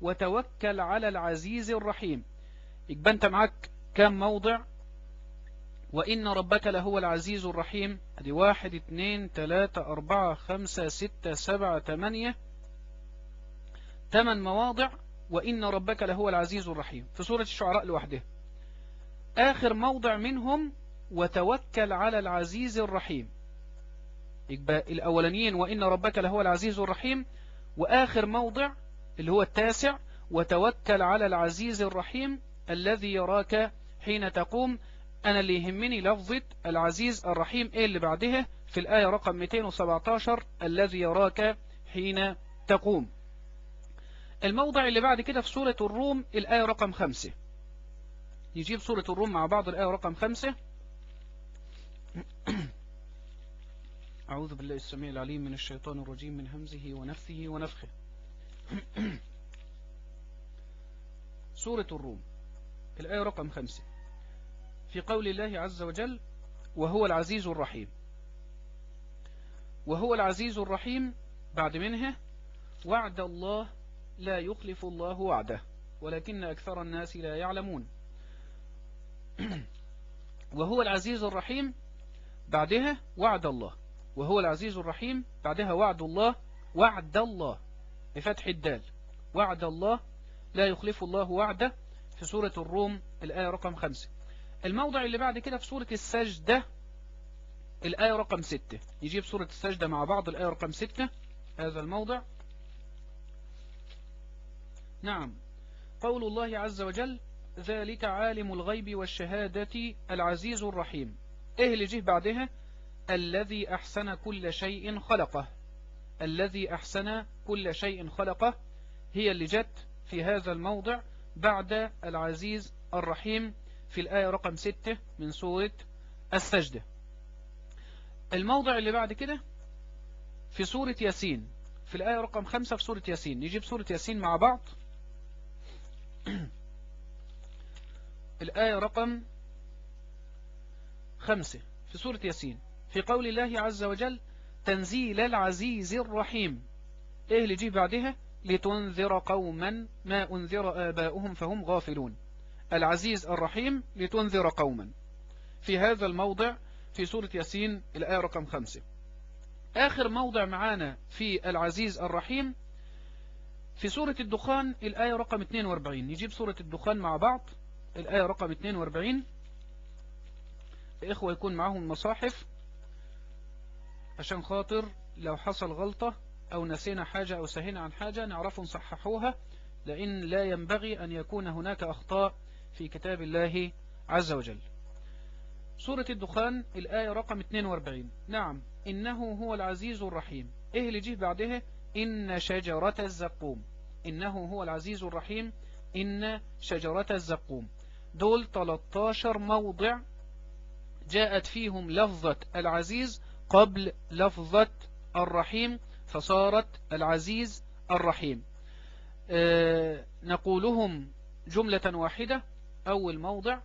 وتوكل على العزيز الرحيم. يبقى انت معك كم موضع؟ وإن ربك لهو العزيز الرحيم. ادي 1 2 3 4 5 6 7 8 8 مواضع. وإن ربك لهو العزيز الرحيم في سورة الشعراء لوحدها. آخر موضع منهم وتوكل على العزيز الرحيم. يبقى الأولانيين وإن ربك لهو العزيز الرحيم، وآخر موضع اللي هو التاسع وتوكل على العزيز الرحيم الذي يراك حين تقوم. أنا اللي يهمني لفظة العزيز الرحيم إيه اللي بعدها في الآية رقم 217 الذي يراك حين تقوم. الموضع اللي بعد كده في سورة الروم الآية رقم 5. نجيب سورة الروم مع بعض الآية رقم 5. أعوذ بالله السميع العليم من الشيطان الرجيم من همزه ونفثه ونفخه. سورة الروم الآية رقم 5 في قول الله عز وجل وهو العزيز الرحيم. وهو العزيز الرحيم بعد منها وعد الله لا يخلف الله وعده ولكن أكثر الناس لا يعلمون. وهو العزيز الرحيم بعدها وعد الله. وهو العزيز الرحيم بعدها وعد الله. وعد الله بفتح الدال. وعد الله لا يخلف الله وعده في سورة الروم الآية رقم 5. الموضع اللي بعد كده في سورة السجدة الآية رقم 6. يجيب سورة السجدة مع بعض الآية رقم 6. هذا الموضع نعم قول الله عز وجل ذلك عالم الغيب والشهادة العزيز الرحيم. ايه اللي جه بعدها؟ الذي أحسن كل شيء خلقه. الذي أحسن كل شيء خلقه هي اللي جت في هذا الموضع بعد العزيز الرحيم في الآية رقم 6 من سورة السجدة. الموضع اللي بعد كده في سورة ياسين في الآية رقم 5 في سورة ياسين. نجيب سورة ياسين مع بعض. الآية رقم 5 في سورة ياسين في قول الله عز وجل تنزيل العزيز الرحيم. ايه اللي جي بعدها؟ لتنذر قوما ما أنذر آباؤهم فهم غافلون. العزيز الرحيم لتنذر قوما في هذا الموضع في سورة ياسين الآية رقم 5. آخر موضع معانا في العزيز الرحيم في سورة الدخان الآية رقم 42. نجيب سورة الدخان مع بعض الآية رقم 42. الإخوة يكون معهم مصاحف عشان خاطر لو حصل غلطة أو نسينا حاجة أو سهينا عن حاجة نعرف نصححوها، لأن لا ينبغي أن يكون هناك أخطاء في كتاب الله عز وجل. سورة الدخان الآية رقم 42. نعم إنه هو العزيز الرحيم. إيه اللي جه بعدها؟ إن شجرة الزقوم. إنه هو العزيز الرحيم إن شجرة الزقوم. دول 13 موضع جاءت فيهم لفظة العزيز قبل لفظة الرحيم فصارت العزيز الرحيم. نقولهم جملة واحدة. أول موضع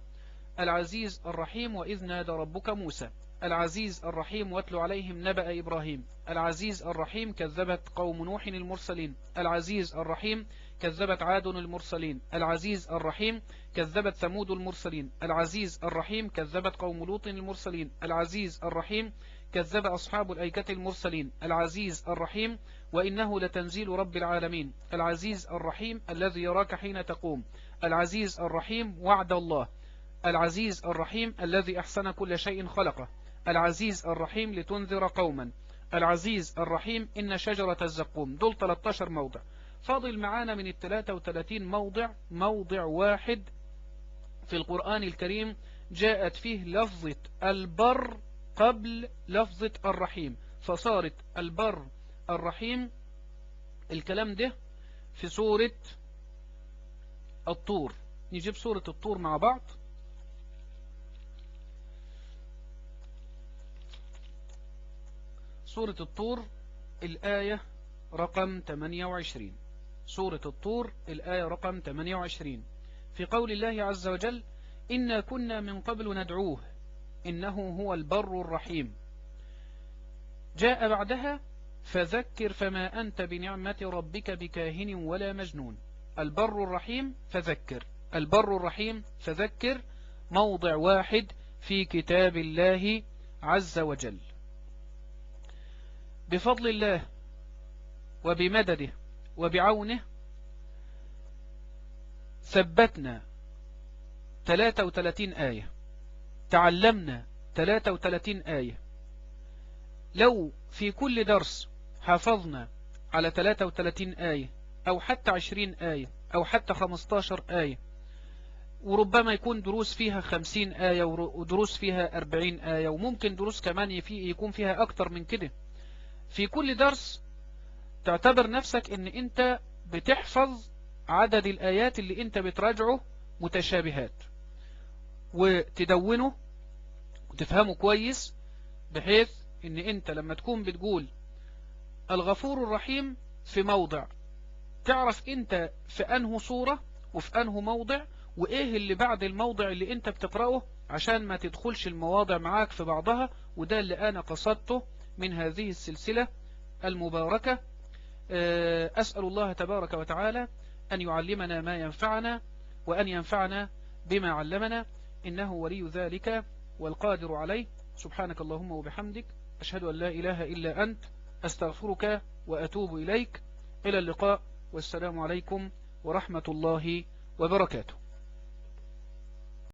العزيز الرحيم وإذ نادى ربك موسى. العزيز الرحيم واتل عليهم نبأ إبراهيم. العزيز الرحيم كذبت قوم نوح المرسلين. العزيز الرحيم كذبت عاد المرسلين. العزيز الرحيم كذبت ثمود المرسلين. العزيز الرحيم كذبت قوم لوط المرسلين. العزيز الرحيم كذب أصحاب الأيكة المرسلين. العزيز الرحيم وإنه لتنزيل رب العالمين. العزيز الرحيم الذي يراك حين تقوم. العزيز الرحيم وعد الله. العزيز الرحيم الذي أحسن كل شيء خلقه. العزيز الرحيم لتنذر قوما. العزيز الرحيم إن شجرة الزقوم. دول 13 موضع. فاضل معانا من 33 موضع واحد في القرآن الكريم جاءت فيه لفظة البر قبل لفظة الرحيم فصارت البر الرحيم. الكلام ده في سورة الطور. نجيب سورة الطور مع بعض. سورة الطور الآية رقم 28. سورة الطور الآية رقم 28 في قول الله عز وجل إنا كنا من قبل ندعوه إنه هو البر الرحيم. جاء بعدها فذكر فما أنت بنعمة ربك بكاهن ولا مجنون. البر الرحيم فذكر، البر الرحيم فذكر، موضع واحد في كتاب الله عز وجل. بفضل الله وبمدده وبعونه ثبتنا 33 آية، تعلمنا 33 آية. لو في كل درس حافظنا على 33 آية أو حتى 20 آية أو حتى 15 آية، وربما يكون دروس فيها 50 آية ودروس فيها 40 آية، وممكن دروس كمان يكون فيها أكتر من كده، في كل درس تعتبر نفسك ان انت بتحفظ عدد الآيات اللي انت بتراجعه متشابهات، وتدونه وتفهمه كويس، بحيث ان انت لما تكون بتقول الغفور الرحيم في موضع، تعرف انت في انه صورة وفي انه موضع، وايه اللي بعد الموضع اللي انت بتقرأه، عشان ما تدخلش المواضع معاك في بعضها. وده اللي انا قصدته من هذه السلسلة المباركة. أسأل الله تبارك وتعالى أن يعلمنا ما ينفعنا، وأن ينفعنا بما علمنا، إنه ولي ذلك والقادر عليه. سبحانك اللهم وبحمدك، أشهد أن لا إله إلا أنت، أستغفرك وأتوب إليك. إلى اللقاء، والسلام عليكم ورحمة الله وبركاته.